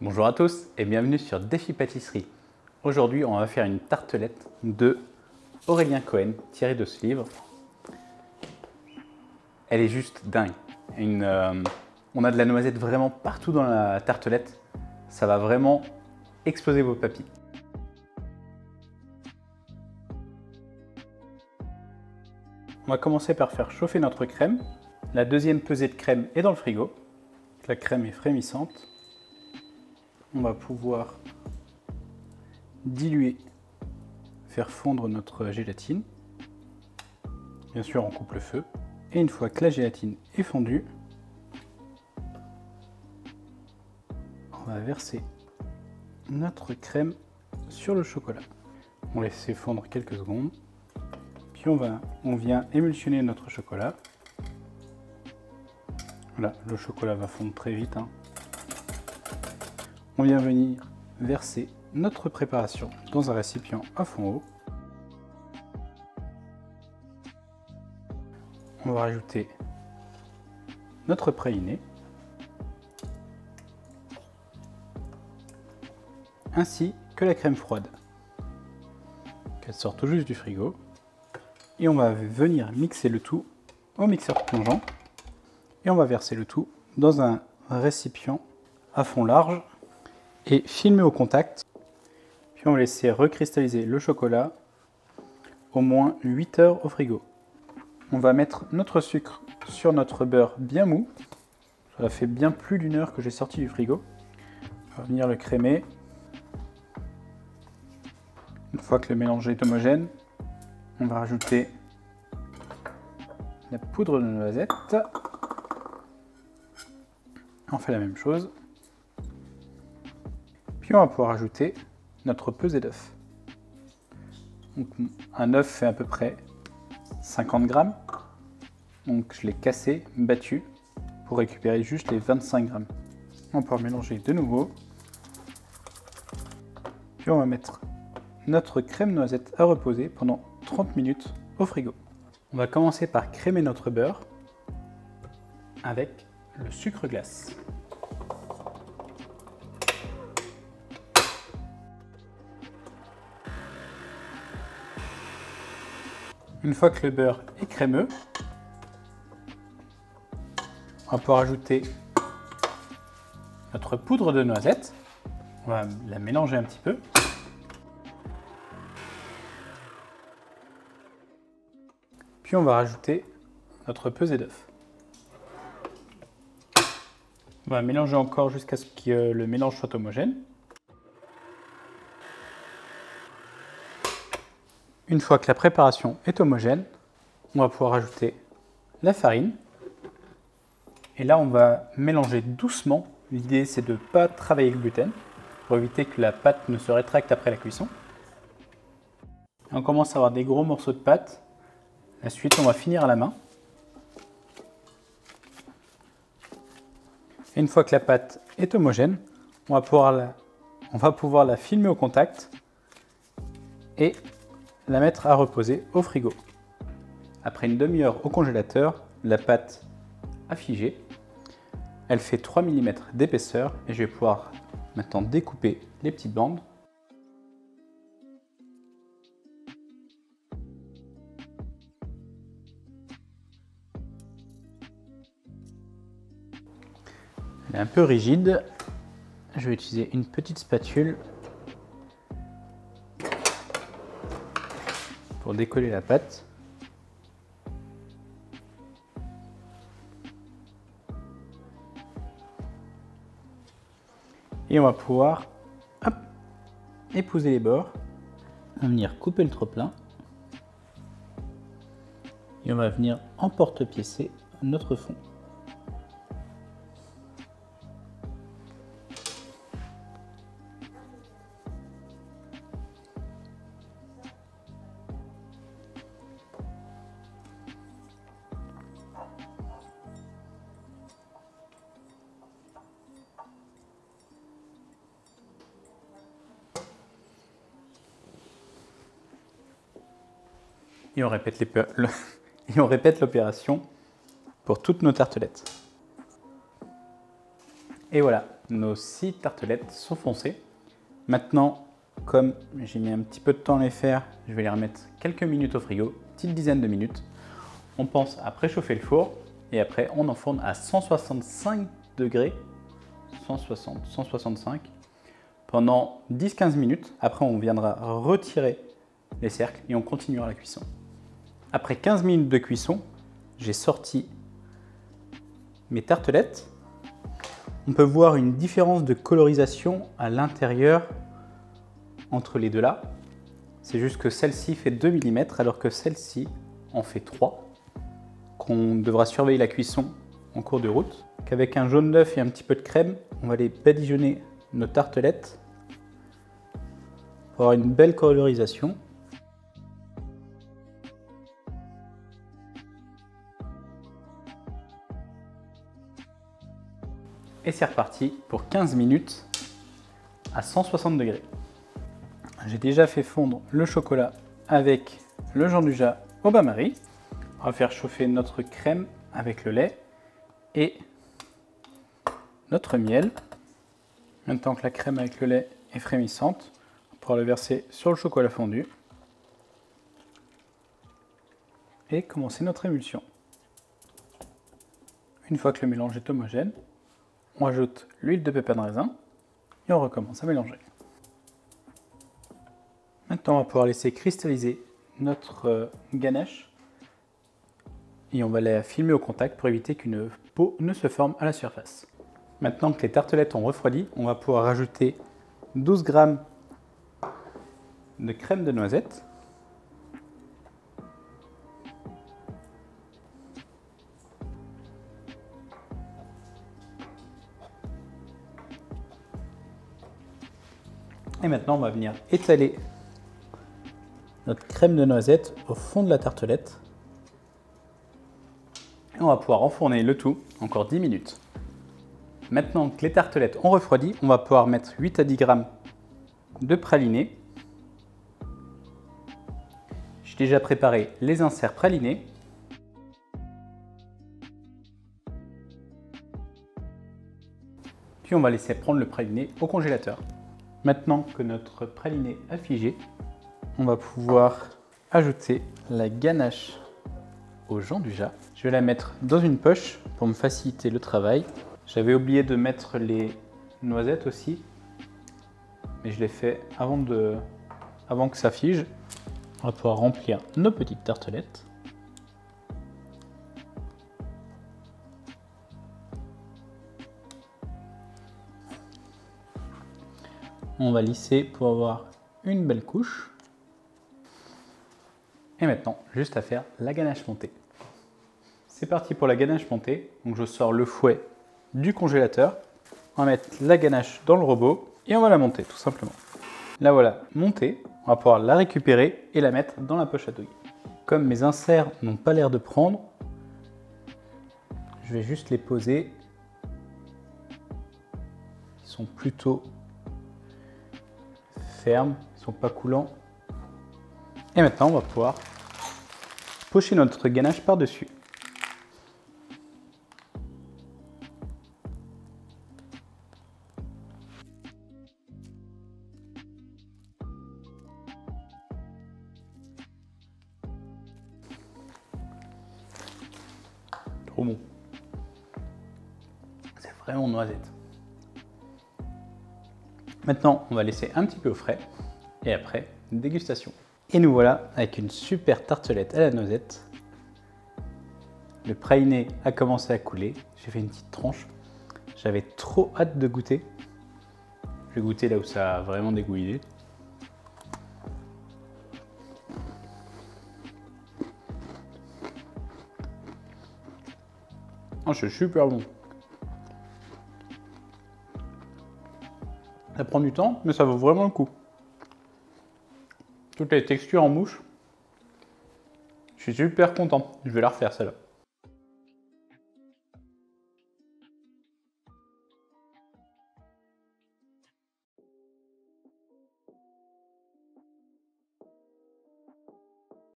Bonjour à tous et bienvenue sur Défi Pâtisserie. Aujourd'hui, on va faire une tartelette de Aurélien Cohen, tirée de ce livre. Elle est juste dingue. On a de la noisette vraiment partout dans la tartelette. Ça va vraiment exploser vos papilles. On va commencer par faire chauffer notre crème. La deuxième pesée de crème est dans le frigo. La crème est frémissante. On va pouvoir diluer, faire fondre notre gélatine. Bien sûr, on coupe le feu. Et une fois que la gélatine est fondue, on va verser notre crème sur le chocolat. On laisse fondre quelques secondes. Puis on vient émulsionner notre chocolat. Voilà, le chocolat va fondre très vite. On vient venir verser notre préparation dans un récipient à fond haut. On va rajouter notre praliné ainsi que la crème froide qu'elle sort tout juste du frigo, et on va venir mixer le tout au mixeur plongeant et on va verser le tout dans un récipient à fond large et filmer au contact. Puis on va laisser recristalliser le chocolat au moins 8 heures au frigo. On va mettre notre sucre sur notre beurre bien mou. Ça fait bien plus d'1 heure que j'ai sorti du frigo. On va venir le crémer. Une fois que le mélange est homogène, on va rajouter la poudre de noisette. On fait la même chose. Puis on va pouvoir ajouter notre pesée d'œuf. Un œuf fait à peu près 50 grammes. Donc je l'ai cassé, battu, pour récupérer juste les 25 grammes. On va pouvoir mélanger de nouveau. Puis on va mettre notre crème noisette à reposer pendant 30 minutes au frigo. On va commencer par crémer notre beurre avec le sucre glace. Une fois que le beurre est crémeux, on va pouvoir ajouter notre poudre de noisette. On va la mélanger un petit peu. Puis on va rajouter notre pesée d'œuf. On va mélanger encore jusqu'à ce que le mélange soit homogène. Une fois que la préparation est homogène, on va pouvoir ajouter la farine. Et là, on va mélanger doucement. L'idée, c'est de ne pas travailler le gluten pour éviter que la pâte ne se rétracte après la cuisson. On commence à avoir des gros morceaux de pâte. La suite, on va finir à la main. Et une fois que la pâte est homogène, on va pouvoir la filmer au contact et la mettre à reposer au frigo. Après une demi-heure au congélateur, la pâte a figé. Elle fait 3 mm d'épaisseur et je vais pouvoir maintenant découper les petites bandes. Elle est un peu rigide. Je vais utiliser une petite spatule pour décoller la pâte. Et on va pouvoir épouser les bords. On va venir couper le trop-plein. Et on va venir emporte-piécer notre fond. Et on répète l'opération pour toutes nos tartelettes. Et voilà, nos 6 tartelettes sont foncées. Maintenant, comme j'ai mis un petit peu de temps à les faire, je vais les remettre quelques minutes au frigo, petite dizaine de minutes. On pense à préchauffer le four et après on enfourne à 165 degrés, 160, 165 pendant 10-15 minutes. Après on viendra retirer les cercles et on continuera la cuisson. Après 15 minutes de cuisson, j'ai sorti mes tartelettes. On peut voir une différence de colorisation à l'intérieur entre les deux là. C'est juste que celle-ci fait 2 mm alors que celle-ci en fait 3. Qu'on devra surveiller la cuisson en cours de route. Qu'avec un jaune d'œuf et un petit peu de crème, on va les badigeonner nos tartelettes pour avoir une belle colorisation. Et c'est reparti pour 15 minutes à 160 degrés. J'ai déjà fait fondre le chocolat avec le Jean-Dujat au bain-marie. On va faire chauffer notre crème avec le lait et notre miel. Maintenant que la crème avec le lait est frémissante, on pourra le verser sur le chocolat fondu et commencer notre émulsion. Une fois que le mélange est homogène, on ajoute l'huile de pépins de raisin et on recommence à mélanger. Maintenant, on va pouvoir laisser cristalliser notre ganache et on va la filmer au contact pour éviter qu'une peau ne se forme à la surface. Maintenant que les tartelettes ont refroidi, on va pouvoir rajouter 12 g de crème de noisette. Et maintenant, on va venir étaler notre crème de noisette au fond de la tartelette. Et on va pouvoir enfourner le tout encore 10 minutes. Maintenant que les tartelettes ont refroidi, on va pouvoir mettre 8 à 10 g de praliné. J'ai déjà préparé les inserts pralinés. Puis on va laisser prendre le praliné au congélateur. Maintenant que notre praliné a figé, on va pouvoir ajouter la ganache au Jean-Dujat. Je vais la mettre dans une poche pour me faciliter le travail. J'avais oublié de mettre les noisettes aussi, mais je l'ai fait avant que ça fige. On va pouvoir remplir nos petites tartelettes. On va lisser pour avoir une belle couche. Et maintenant, juste à faire la ganache montée. C'est parti pour la ganache montée. Donc je sors le fouet du congélateur. On va mettre la ganache dans le robot et on va la monter tout simplement. La voilà montée. On va pouvoir la récupérer et la mettre dans la poche à douille. Comme mes inserts n'ont pas l'air de prendre, je vais juste les poser. Ils sont plutôt fermes, ils ne sont pas coulants. Et maintenant, on va pouvoir pocher notre ganache par-dessus. Trop bon. C'est vraiment noisette. Maintenant, on va laisser un petit peu au frais et après, dégustation. Et nous voilà avec une super tartelette à la noisette. Le praliné a commencé à couler. J'ai fait une petite tranche. J'avais trop hâte de goûter. Je vais goûter là où ça a vraiment dégouliné. Oh, c'est super bon. Ça prend du temps, mais ça vaut vraiment le coup. Toutes les textures en mouche. Je suis super content. Je vais la refaire celle-là.